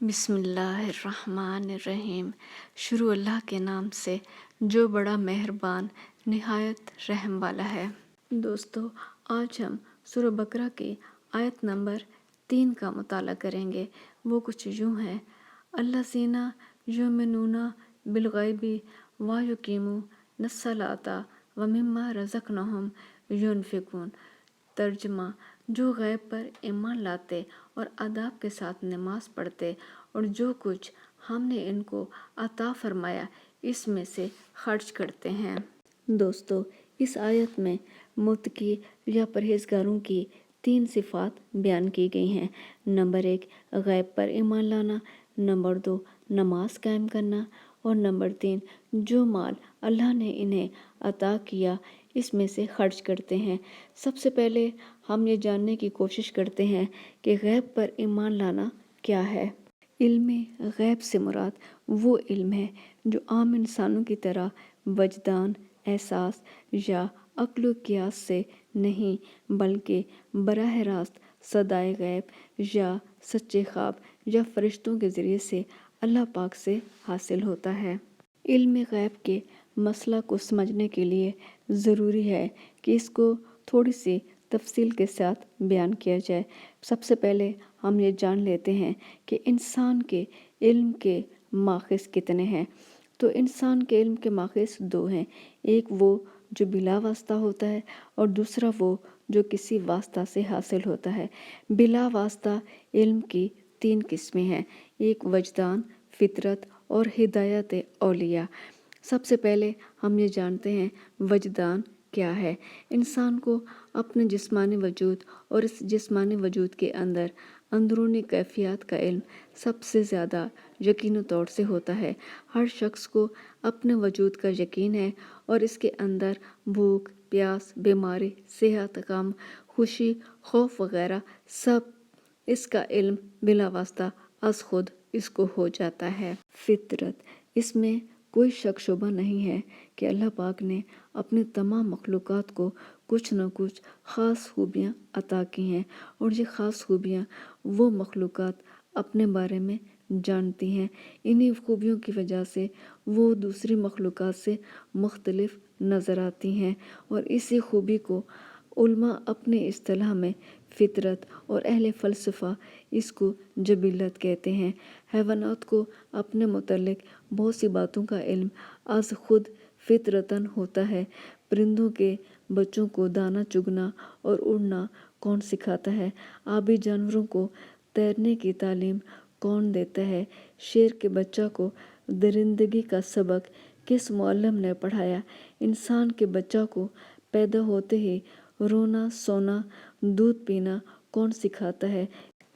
بسم اللہ الرحمن الرحیم۔ شروع اللہ کے نام سے جو بڑا مہربان نہایت رحم والا ہے۔ دوستو، آج ہم سورہ بقرہ کی آیت نمبر 3 کا مطالعہ کریں گے۔ وہ کچھ یوں ہے: الذین یؤمنون بالغیب ویقیمون الصلاۃ ومما رزقناہم ینفقون۔ ترجمہ: جو غیب پر ایمان لاتے اور آداب کے ساتھ نماز پڑھتے اور جو کچھ ہم نے ان کو عطا فرمایا اس میں سے خرچ کرتے ہیں۔ دوستو، اس آیت میں متقی یا پرہیزگاروں کی 3 صفات بیان کی گئی ہیں۔ نمبر 1، غیب پر ایمان لانا۔ نمبر 2، نماز قائم کرنا۔ اور نمبر 3، جو مال اللہ نے انہیں عطا کیا اس میں سے خرچ کرتے ہیں۔ سب سے پہلے ہم یہ جاننے کی کوشش کرتے ہیں کہ غیب پر ایمان لانا کیا ہے۔ علم غیب سے مراد وہ علم ہے جو عام انسانوں کی طرح وجدان، احساس یا عقل و قیاس سے نہیں، بلکہ براہ راست صدائے غیب یا سچے خواب یا فرشتوں کے ذریعے سے اللہ پاک سے حاصل ہوتا ہے۔ علم غیب کے مسئلہ کو سمجھنے کے لیے ضروری ہے کہ اس کو تھوڑی سی تفصیل کے ساتھ بیان کیا جائے۔ سب سے پہلے ہم یہ جان لیتے ہیں کہ انسان کے علم کے ماخذ کتنے ہیں۔ تو انسان کے علم کے ماخذ 2 ہیں، ایک وہ جو بلا واسطہ ہوتا ہے اور دوسرا وہ جو کسی واسطہ سے حاصل ہوتا ہے۔ بلا واسطہ علم کی 3 قسمیں ہیں، ایک وجدان، فطرت اور ہدایت اولیاء۔ سب سے پہلے ہم یہ جانتے ہیں وجدان کیا ہے۔ انسان کو اپنے جسمانی وجود اور اس جسمانی وجود کے اندر اندرونی کیفیات کا علم سب سے زیادہ یقینی طور سے ہوتا ہے۔ ہر شخص کو اپنے وجود کا یقین ہے اور اس کے اندر بھوک، پیاس، بیماری، صحت، غم، خوشی، خوف وغیرہ سب اس کا علم بلا واسطہ از خود اس کو ہو جاتا ہے۔ فطرت، اس میں کوئی شک شبہ نہیں ہے کہ اللہ پاک نے اپنی تمام مخلوقات کو کچھ نہ کچھ خاص خوبیاں عطا کی ہیں، اور یہ خاص خوبیاں وہ مخلوقات اپنے بارے میں جانتی ہیں۔ انہی خوبیوں کی وجہ سے وہ دوسری مخلوقات سے مختلف نظر آتی ہیں، اور اسی خوبی کو علماء اپنی اصطلاح میں فطرت اور اہل فلسفہ اس کو جبلت کہتے ہیں۔ حیوانات کو اپنے متعلق بہت سی باتوں کا علم از خود فطرتاً ہوتا ہے۔ پرندوں کے بچوں کو دانا چگنا اور اڑنا کون سکھاتا ہے؟ آبی جانوروں کو تیرنے کی تعلیم کون دیتا ہے؟ شیر کے بچہ کو درندگی کا سبق کس معلم نے پڑھایا؟ انسان کے بچہ کو پیدا ہوتے ہی رونا، سونا، دودھ پینا کون سکھاتا ہے؟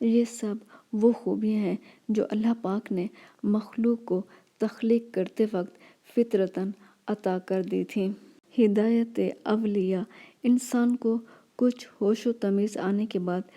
یہ سب وہ خوبیاں ہیں جو اللہ پاک نے مخلوق کو تخلیق کرتے وقت فطرتاً عطا کر دی تھی۔ ہدایت اولیاء، انسان کو کچھ ہوش و تمیز آنے کے بعد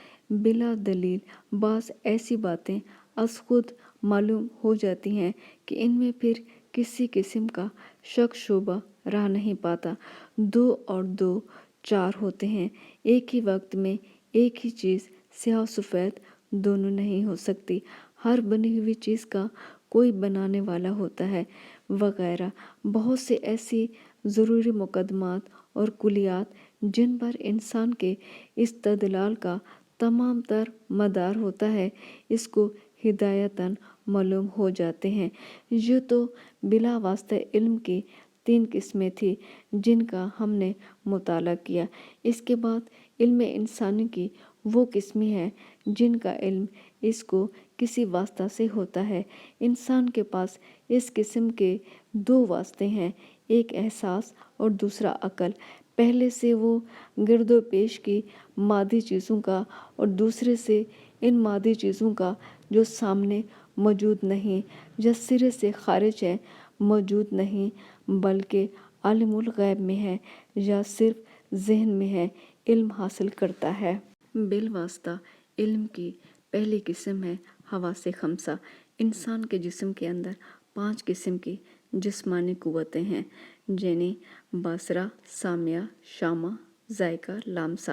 بلا دلیل بعض ایسی باتیں از خود معلوم ہو جاتی ہیں کہ ان میں پھر کسی قسم کا شک شبہ رہ نہیں پاتا۔ 2 اور 2 4 ہوتے ہیں، ایک ہی وقت میں ایک ہی چیز سیاہ و سفید دونوں نہیں ہو سکتی، ہر بنی ہوئی چیز کا کوئی بنانے والا ہوتا ہے، وغیرہ۔ بہت سے ایسی ضروری مقدمات اور کلیات جن پر انسان کے استدلال کا تمام تر مدار ہوتا ہے، اس کو ہدایتاً معلوم ہو جاتے ہیں۔ یہ تو بلا واسطہ علم کی 3 قسمیں تھی جن کا ہم نے مطالعہ کیا۔ اس کے بعد علم انسانی کی وہ قسمیں ہیں جن کا علم اس کو کسی واسطہ سے ہوتا ہے۔ انسان کے پاس اس قسم کے 2 واسطے ہیں، ایک احساس اور دوسرا عقل۔ پہلے سے وہ گرد و پیش کی مادی چیزوں کا اور دوسرے سے ان مادی چیزوں کا جو سامنے موجود نہیں یا سرے سے خارج ہے، موجود نہیں بلکہ عالم الغیب میں ہے یا صرف ذہن میں ہے، علم حاصل کرتا ہے۔ بالواسطہ علم کی پہلی قسم ہے حواس خمسہ۔ انسان کے جسم کے اندر 5 قسم کی جسمانی قوتیں ہیں، یعنی باصرہ، سامعہ، شامہ، ذائقہ، لامسہ۔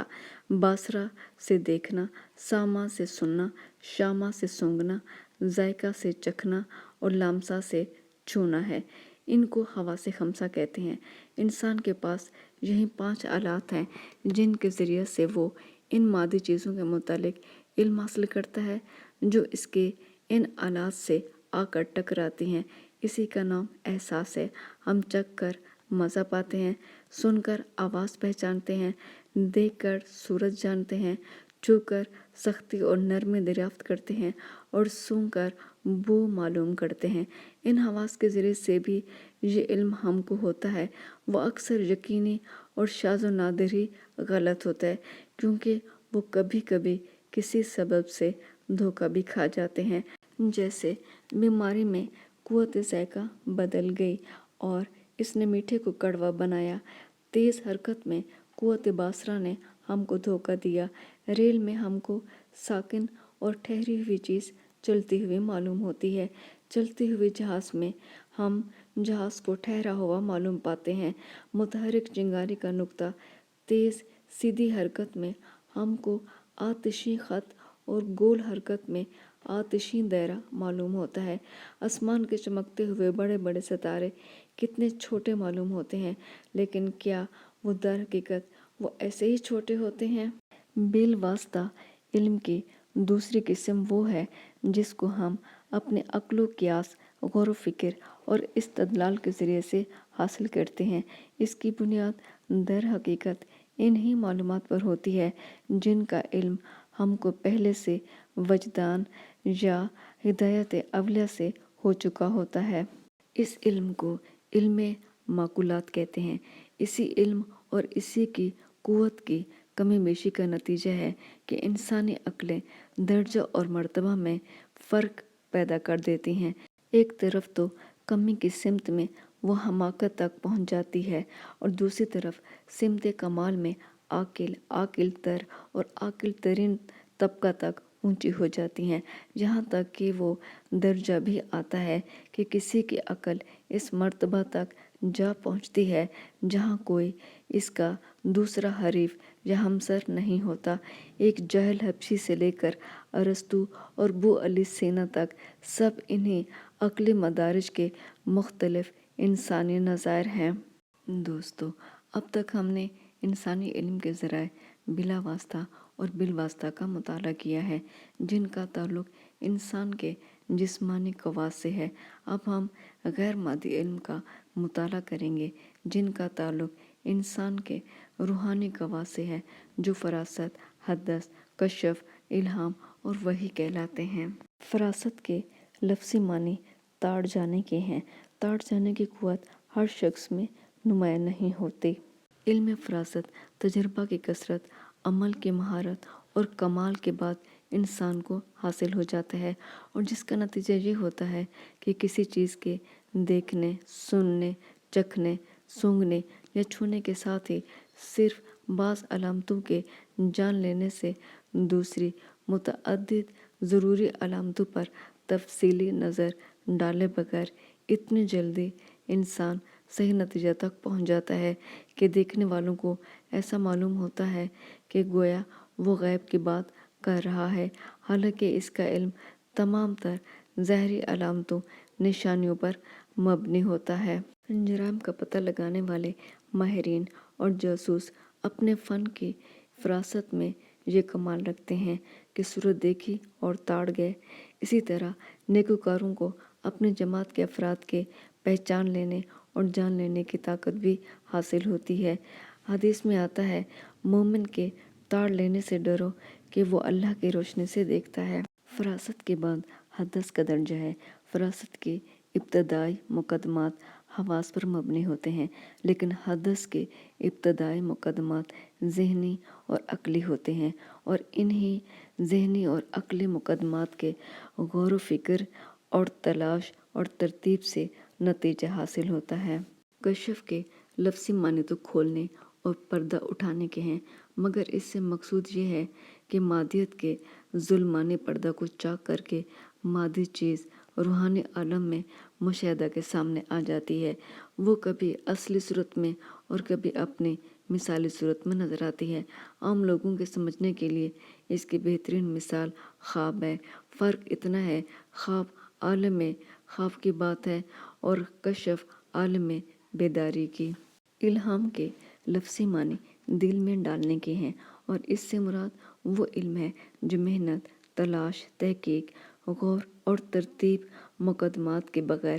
باصرہ سے دیکھنا، سامعہ سے سننا، شامہ سے سونگھنا، जायका से चखना और लामसा से छूना है। इनको हवा से खमसा कहते हैं। इंसान के पास यही 5 आलात हैं जिनके ज़रिए से वो इन मादी चीज़ों के मुतालिक इल्म हासिल करता है जो इसके इन आलात से आकर टकराती हैं। इसी का नाम एहसास है। हम चख कर मज़ा पाते हैं, सुनकर आवाज़ पहचानते हैं, देखकर सूरत जानते हैं, छूकर सख्ती और नरमी दरियाफ्त करते हैं और सूंघकर बू मालूम करते हैं। इन हवास के ज़रिए से भी ये इल्म हमको होता है वो अक्सर यकीनी और शाज़ व नादिर ही गलत होता है, क्योंकि वो कभी कभी किसी सबब से धोखा भी खा जाते हैं। जैसे बीमारी में कुव्वत ज़ायका बदल गई और इसने मीठे को कड़वा बनाया। तेज़ हरकत में कुव्वत बासरा ने हमको धोखा दिया। रेल में हमको साकिन और ठहरी हुई चीज़ चलती हुई मालूम होती है। चलते हुए जहाज़ में हम जहाज़ को ठहरा हुआ मालूम पाते हैं। मुतहरिक चिंगारी का नुक्ता तेज़ सीधी हरकत में हमको आतिशी ख़त और गोल हरकत में आतिशी दायरा मालूम होता है। आसमान के चमकते हुए बड़े बड़े सितारे कितने छोटे मालूम होते हैं, लेकिन क्या वो दर हकीकत वो ऐसे ही छोटे होते हैं? बिल वास्ता इल्म की दूसरी किस्म वो है जिसको हम अपने अक्लो कियास, गौर व फिक्र और इस्तदलाल के ज़रिए से हासिल करते हैं। इसकी बुनियाद दर हकीकत इन्हीं मालूमात पर होती है जिनका इल्म हमको पहले से वजदान या हिदायत अवलिया से हो चुका होता है। इस इल्म को इल्म माकुलात कहते हैं। इसी इल्म और इसी की कुव्वत की कमी बेशी का नतीजा है कि इंसानी अक्लें दर्जा और मर्तबा में फ़र्क पैदा कर देती हैं। एक तरफ तो कमी की सिमत में वो हमाकत तक पहुंच जाती है और दूसरी तरफ सिमत कमाल में आकिल तर और आकिल तरीन तबका तक ऊंची हो जाती हैं, यहाँ तक कि वो दर्जा भी आता है कि किसी की अकल इस मर्तबा तक जा पहुँचती है जहाँ कोई इसका दूसरा हरीफ या हमसर नहीं होता। एक जहल हबशी से लेकर अरस्तु और बू अली सीना तक सब इन्हीं अक्ली मदारिज के मुख्तलिफ इंसानी नज़ायर हैं। दोस्तों, अब तक हमने इंसानी इल्म के ज़राए बिला वास्ता और बिल वास्ता का मुताला किया है जिनका ताल्लुक़ इंसान के जिस्मानी क़वास से है। अब हम गैर मादी इल्म का मुताला करेंगे जिनका ताल्लुक़ इंसान के रूहानी क़वास से है, जो फ़रासत, हदस, कशफ, इल्हाम और वही कहलाते हैं। फ़रासत के लफ्ज़ी मानी ताड़ जाने के हैं। ताड़ जाने की क़ुव्वत हर शख्स में नुमाया नहीं होती। इल्म फ़रासत तजर्बा की कसरत, अमल की महारत और कमाल के बाद इंसान को हासिल हो जाता है और जिसका नतीजा ये होता है कि किसी चीज़ के देखने, सुनने, चखने, सूंघने या छूने के साथ ही सिर्फ बाज़ अलामतों के जान लेने से दूसरी मुतअद्दिद ज़रूरी अलामतों पर तफसीली नज़र डाले बगैर इतनी जल्दी इंसान सही नतीजा तक पहुंच जाता है कि देखने वालों को ऐसा मालूम होता है कि गोया वो गैब की बात कर रहा है, हालांकि इसका इल्म तमाम तर ज़ाहरी अलामतों, निशानियों पर मबनी होता है। जराइम का पता लगाने वाले माहिरीन और जासूस अपने फ़न की फ़रासत में ये कमाल रखते हैं कि सूरत देखी और ताड़ गए। इसी तरह नेकूकारों को अपनी जमात के अफराद के पहचान लेने और जान लेने की ताकत भी हासिल होती है। हदीस में आता है, मोमिन के ताड़ लेने से डरो कि वो अल्लाह की रोशनी से देखता है। फ़रासत के बाद हदस का दर्जा है। फ़रासत के इब्तदाई मुकदमात हवास पर मबनी होते हैं, लेकिन हदस के इब्तदाई मुकदमात ज़हनी और अक्ली होते हैं और इन्हीं ज़हनी और अक्ली मुकदमात के गौर व फिक्र और तलाश और तरतीब से नतीजा हासिल होता है। कशफ के लफ्ज़ी माने तो खोलने और पर्दा उठाने के हैं, मगर इससे मकसूद ये है कि मादियत के जुल्मानी पर्दा को चाक करके मादी चीज़ रूहानी आलम में मुशाहदा के सामने आ जाती है। वो कभी असली सूरत में और कभी अपनी मिसाली सूरत में नज़र आती है। आम लोगों के समझने के लिए इसकी बेहतरीन मिसाल ख्वाब है। फ़र्क इतना है, خواب عالم میں خواب کی بات ہے اور کشف عالم میں بیداری کی۔ الہام کے لفظی معنی دل میں ڈالنے کے ہیں اور اس سے مراد وہ علم ہے جو محنت، تلاش، تحقیق، غور اور ترتیب مقدمات کے بغیر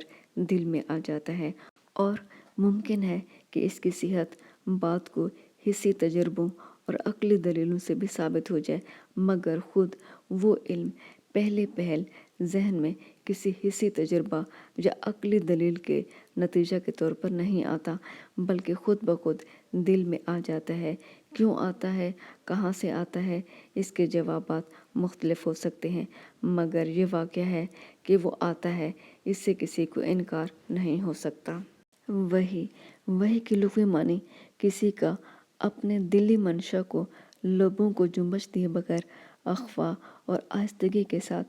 دل میں آ جاتا ہے، اور ممکن ہے کہ اس کی صحت بات کو حسی تجربوں اور عقلی دلیلوں سے بھی ثابت ہو جائے، مگر خود وہ علم پہلے پہل ذہن میں کسی حسی تجربہ یا عقلی دلیل کے نتیجہ کے طور پر نہیں آتا، بلکہ خود بخود دل میں آ جاتا ہے۔ کیوں آتا ہے، کہاں سے آتا ہے، اس کے جوابات مختلف ہو سکتے ہیں، مگر یہ واقعہ ہے کہ وہ آتا ہے، اس سے کسی کو انکار نہیں ہو سکتا۔ وحی کی لغوی معنی کسی کا اپنے دلی منشا کو لبوں کو جنبش دیے بغیر اخفا اور آہستگی کے ساتھ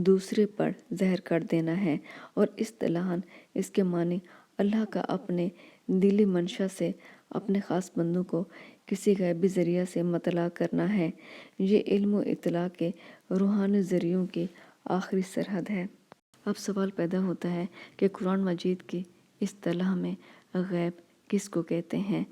دوسرے پر ظاہر کر دینا ہے، اور اصطلاحاً اس کے معنی اللہ کا اپنے دلی منشا سے اپنے خاص بندوں کو کسی غیبی ذریعہ سے مطلع کرنا ہے۔ یہ علم و اطلاع کے روحانی ذریعوں کی آخری سرحد ہے۔ اب سوال پیدا ہوتا ہے کہ قرآن مجید کی اصطلاح میں غیب کس کو کہتے ہیں؟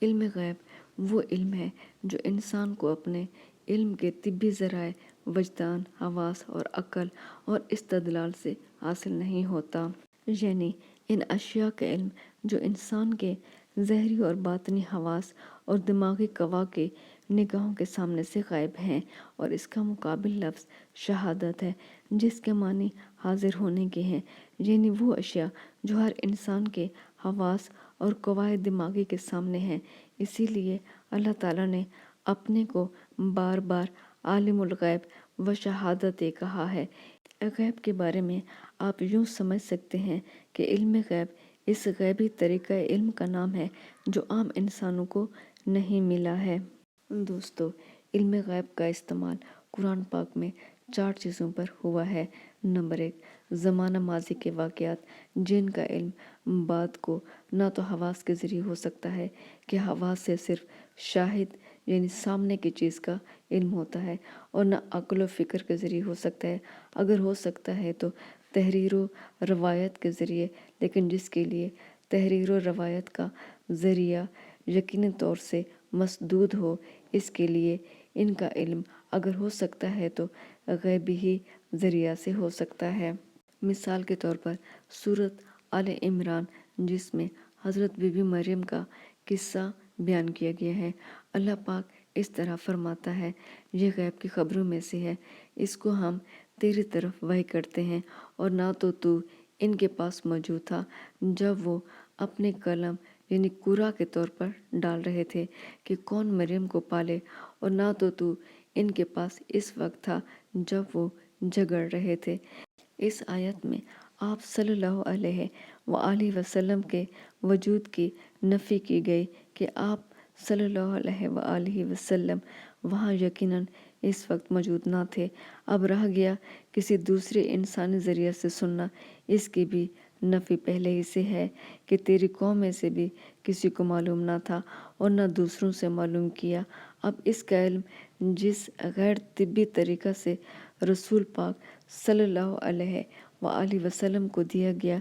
علم غیب وہ علم ہے جو انسان کو اپنے علم کے طبی ذرائع، وجدان، حواس اور عقل اور استدلال سے حاصل نہیں ہوتا، یعنی ان اشیاء کا علم جو انسان کے ظاہری اور باطنی حواس اور دماغی قوا کی نگاہوں کے سامنے سے غائب ہیں، اور اس کا مقابل لفظ شہادت ہے جس کے معنی حاضر ہونے کے ہیں، یعنی وہ اشیاء جو ہر انسان کے حواس اور قوائے دماغی کے سامنے ہیں۔ اسی لیے اللہ تعالیٰ نے اپنے کو بار بار عالم الغیب و شہادت کہا ہے۔ غیب کے بارے میں آپ یوں سمجھ سکتے ہیں کہ علم غیب اس غیبی طریقہ علم کا نام ہے جو عام انسانوں کو نہیں ملا ہے۔ دوستو، علم غیب کا استعمال قرآن پاک میں 4 چیزوں پر ہوا ہے۔ نمبر 1، زمانہ ماضی کے واقعات جن کا علم بعد کو نہ تو حواس کے ذریعے ہو سکتا ہے کہ حواس سے صرف شاہد یعنی سامنے کی چیز کا علم ہوتا ہے، اور نہ عقل و فکر کے ذریعے ہو سکتا ہے، اگر ہو سکتا ہے تو تحریر و روایت کے ذریعے، لیکن جس کے لیے تحریر و روایت کا ذریعہ یقینی طور سے مسدود ہو، اس کے لیے ان کا علم اگر ہو سکتا ہے تو غیبی ہی ذریعہ سے ہو سکتا ہے۔ مثال کے طور پر سورۃ آل عمران جس میں حضرت بی بی مریم کا قصہ بیان کیا گیا ہے، اللہ پاک اس طرح فرماتا ہے، یہ غیب کی خبروں میں سے ہے، اس کو ہم تیری طرف وحی کرتے ہیں، اور نہ تو ان کے پاس موجود تھا جب وہ اپنے قلم یعنی قرآ کے طور پر ڈال رہے تھے کہ کون مریم کو پالے، اور نہ تو ان کے پاس اس وقت تھا جب وہ جھگڑ رہے تھے۔ اس آیت میں آپ صلی اللہ علیہ وآلہ وسلم کے وجود کی نفی کی گئی کہ آپ صلی اللہ علیہ وآلہ وسلم وہاں یقیناً اس وقت موجود نہ تھے۔ اب رہ گیا کسی دوسرے انسانی ذریعے سے سننا، اس کی بھی نفی پہلے ہی سے ہے کہ تیری قوم میں سے بھی کسی کو معلوم نہ تھا اور نہ دوسروں سے معلوم کیا۔ اب اس کا علم جس غیر طبی طریقہ سے رسول پاک صلی اللہ علیہ وآلہ وسلم کو دیا گیا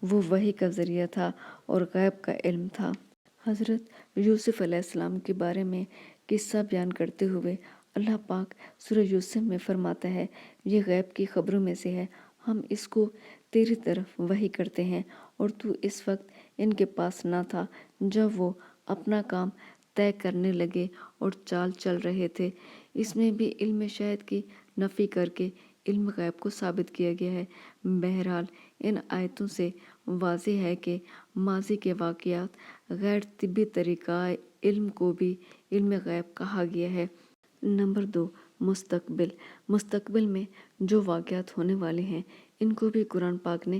وہ وحی کا ذریعہ تھا اور غیب کا علم تھا۔ حضرت یوسف علیہ السلام کے بارے میں قصہ بیان کرتے ہوئے اللہ پاک سورہ یوسف میں فرماتا ہے، یہ غیب کی خبروں میں سے ہے، ہم اس کو تیری طرف وحی کرتے ہیں، اور تو اس وقت ان کے پاس نہ تھا جب وہ اپنا کام طے کرنے لگے اور چال چل رہے تھے۔ اس میں بھی علم شاہد کی نفی کر کے علم غیب کو ثابت کیا گیا ہے۔ بہرحال ان آیتوں سے واضح ہے کہ ماضی کے واقعات غیر طبی طریقہ علم کو بھی علم غیب کہا گیا ہے۔ نمبر 2، مستقبل۔ مستقبل میں جو واقعات ہونے والے ہیں ان کو بھی قرآن پاک نے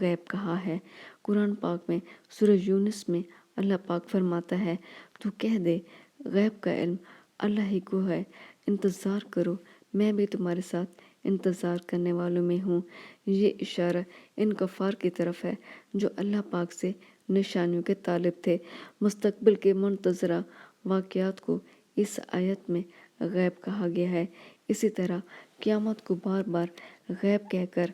غیب کہا ہے۔ قرآن پاک میں سورہ یونس میں اللہ پاک فرماتا ہے، تو کہہ دے غیب کا علم اللہ ہی کو ہے، انتظار کرو، میں بھی تمہارے ساتھ انتظار کرنے والوں میں ہوں۔ یہ اشارہ ان کفار کی طرف ہے جو اللہ پاک سے نشانیوں کے طالب تھے۔ مستقبل کے منتظرہ واقعات کو اس آیت میں غیب کہا گیا ہے۔ اسی طرح قیامت کو بار بار غیب کہہ کر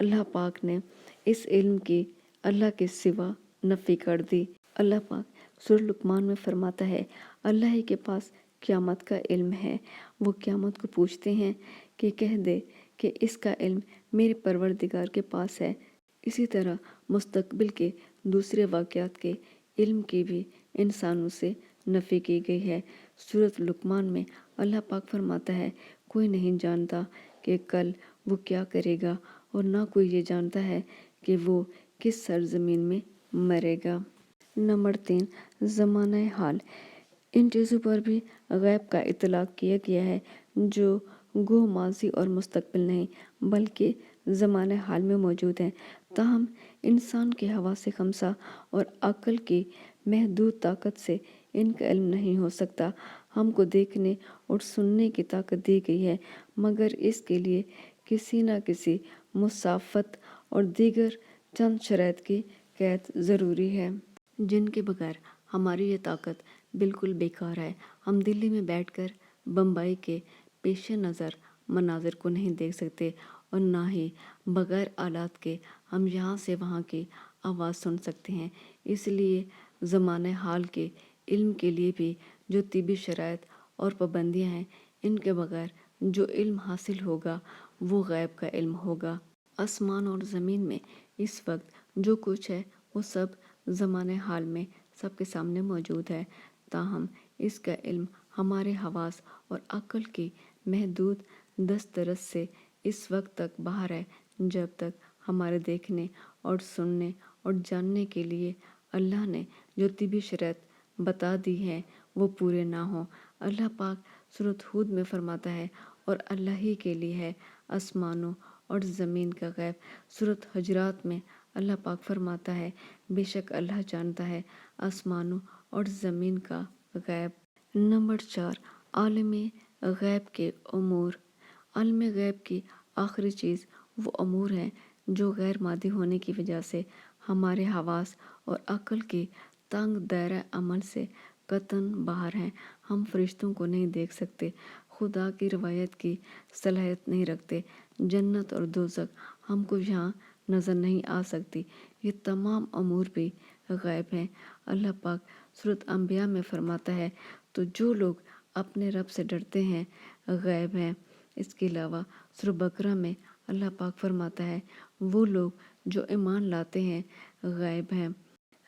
अल्लाह पाक ने इस इल्म की अल्लाह के सिवा नफ़ी कर दी। अल्लाह पाक सूरह लुक़मान में फरमाता है, अल्लाह ही के पास क़यामत का इल्म है। वो क़यामत को पूछते हैं कि कह दे कि इसका इल्म मेरे परवरदिगार के पास है। इसी तरह मुस्तक़बिल के दूसरे वाक़यात के इल्म की भी इंसानों से नफ़ी की गई है। सूरत लुक़मान में अल्लाह पाक फरमाता है, कोई नहीं जानता कि कल वो क्या करेगा और ना कोई ये जानता है कि वो किस सरज़मीन में मरेगा। नंबर 3, ज़माना हाल। इन चीज़ों पर भी गैब का इतलाक़ किया गया है जो गो माज़ी और मुस्तक़बिल नहीं बल्कि ज़माने हाल में मौजूद हैं। ताहम इंसान के हवास ख़म्सा और अक़ल की महदूद ताकत से इनका इल्म नहीं हो सकता। हमको देखने और सुनने की ताकत दी गई है, मगर इसके लिए किसी न किसी मुसाफ़त और दीगर चंद शराइत की कैद ज़रूरी है, जिनके बगैर हमारी ये ताकत बिल्कुल बेकार है। हम दिल्ली में बैठकर बम्बई के पेश नज़र मनाज़िर को नहीं देख सकते और ना ही बग़ैर आलात के हम यहाँ से वहाँ की आवाज़ सुन सकते हैं। इसलिए ज़माने हाल के इल्म के लिए भी जो तिबी शराइत और पाबंदियाँ हैं, इनके बगैर जो इल्म हासिल होगा वो गैब का इल्म होगा। आसमान और ज़मीन में इस वक्त जो कुछ है वो सब ज़माने हाल में सबके सामने मौजूद है। ताहम इसका इल्म हमारे हवास और अक़ल की महदूद दस्तरस से इस वक्त तक बाहर है जब तक हमारे देखने और सुनने और जानने के लिए अल्लाह ने जो तिबी शराइत बता दी है वो पूरे ना हो। अल्लाह पाक सूरत हूद में फरमाता है, और अल्लाह ही के लिए है आसमानों और ज़मीन का गैब। सूरत हुजरात में अल्लाह पाक फरमाता है, बेशक अल्लाह जानता है आसमानों और ज़मीन का गैब। नंबर 4, आलमी गैब के उमूर। आलमी गैब की आखिरी चीज़ वो अमूर हैं जो गैर मादी होने की वजह से हमारे हवास और अक़ल की तंग दायरा अमल से कतन बाहर हैं। हम फरिश्तों को नहीं देख सकते, खुदा की रवायत की सलाहियत नहीं रखते, जन्नत और दोज़ख हमको यहाँ नज़र नहीं आ सकती। ये तमाम अमूर भी गैब हैं। अल्लाह पाक सूरत अंबिया में फरमाता है, तो जो लोग अपने रब से डरते हैं गैब हैं। इसके अलावा सूरह बकरा में अल्लाह पाक फरमाता है, वो लोग जो ईमान लाते हैं गैब हैं।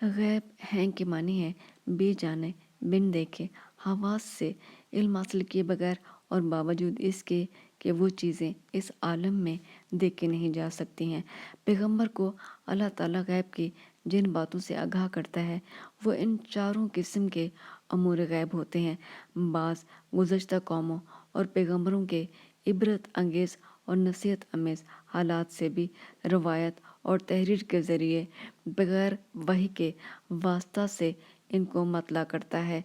गैब हैं के मानी है बेजाने, बिन देखे, हवास से इल्म हासिल किए बगैर और बावजूद इसके कि वो चीज़ें इस आलम में देखे नहीं जा सकती हैं। पैगंबर को अल्लाह ताला गैब की जिन बातों से आगाह करता है वो इन चारों किस्म के अमूर गैब होते हैं। बाज़ गुज़श्ता कौमों और पैगंबरों के इबरत अंगेज़ और नसीहत अमेज़ हालात से भी रवायत और तहरीर के ज़रिए बगैर वही के वास्ता से इनको मतला करता है।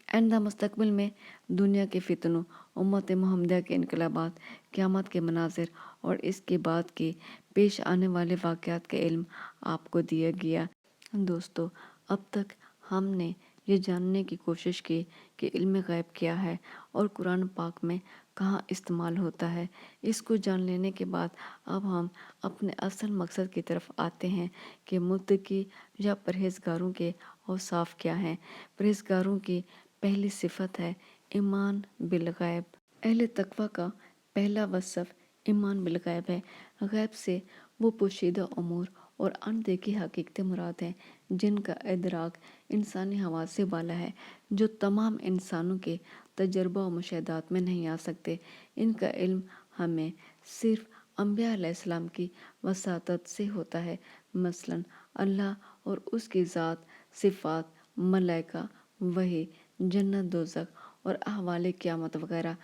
आइंदा मुस्तकबिल में दुनिया के फितनों, उम्मत मुहम्मदिया के इनकलाबात, क़यामत के मनाज़िर और इसके बाद के पेश आने वाले वाक़यात का इल्म आपको दिया गया। दोस्तों, अब तक हमने ये जानने की कोशिश की कि इल्म गैब क्या है और कुरान पाक में कहाँ इस्तेमाल होता है। इसको जान लेने के बाद अब हम अपने असल मकसद की तरफ आते हैं कि मुत्तकी या परहेज़गारों के औसाफ क्या हैं। परहेज़गारों की पहली सिफत है ईमान बिल गैब। अहले तकवा का पहला वसफ़ ईमान बिल गैब है। गैब से वो पोशीदा उमूर और अनदेखी हकीकतें मुराद हैं जिनका इदराक इंसानी हवास से बाला है, जो तमाम इंसानों के तजर्बा और मुशाहदात में नहीं आ सकते। इनका इल्म हमें सिर्फ अंबिया अलैहिस्सलाम की वसातत से होता है। मसलन अल्लाह और उसकी ज़ात, सिफ़ात, मलाइका, वही, जन्नत, दोज़ख और अहवाल क़यामत वगैरह।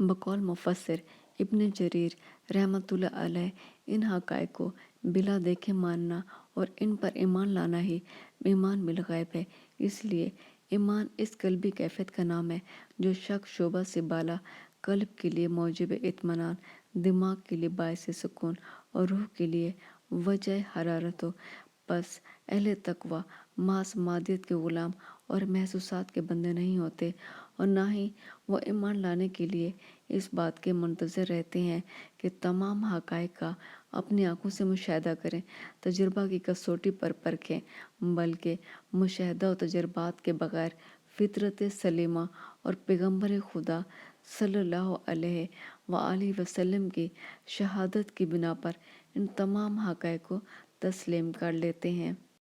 बकौल मुफस्सिर इब्न जरीर रहमतुल्लाह अलैह, इन हक़ाइक़ को बिला देखे मानना और इन पर ईमान लाना ही ईमान बिल गैब है। इसलिए ईमान इस क़ल्बी कैफ़ियत का नाम है जो शक शोबा से बाला, क़ल्ब के लिए मौजिब इत्मीनान, दिमाग के लिए बाइस सुकून और रूह के लिए वजह हरारत हो। बस अहले तकवा मास मादियत के ग़ुलाम और महसूसात के बंदे नहीं होते, और ना ही वो ईमान लाने के लिए इस बात के मुंतज़िर रहते हैं कि तमाम हक़ाइक़ का اپنی آنکھوں سے مشاہدہ کریں، تجربہ کی کسوٹی پر پرکھیں، بلکہ مشاہدہ و تجربات کے بغیر فطرت سلیمہ اور پیغمبر خدا صلی اللہ علیہ وآلہ وسلم کی شہادت کی بنا پر ان تمام حقائق کو تسلیم کر لیتے ہیں۔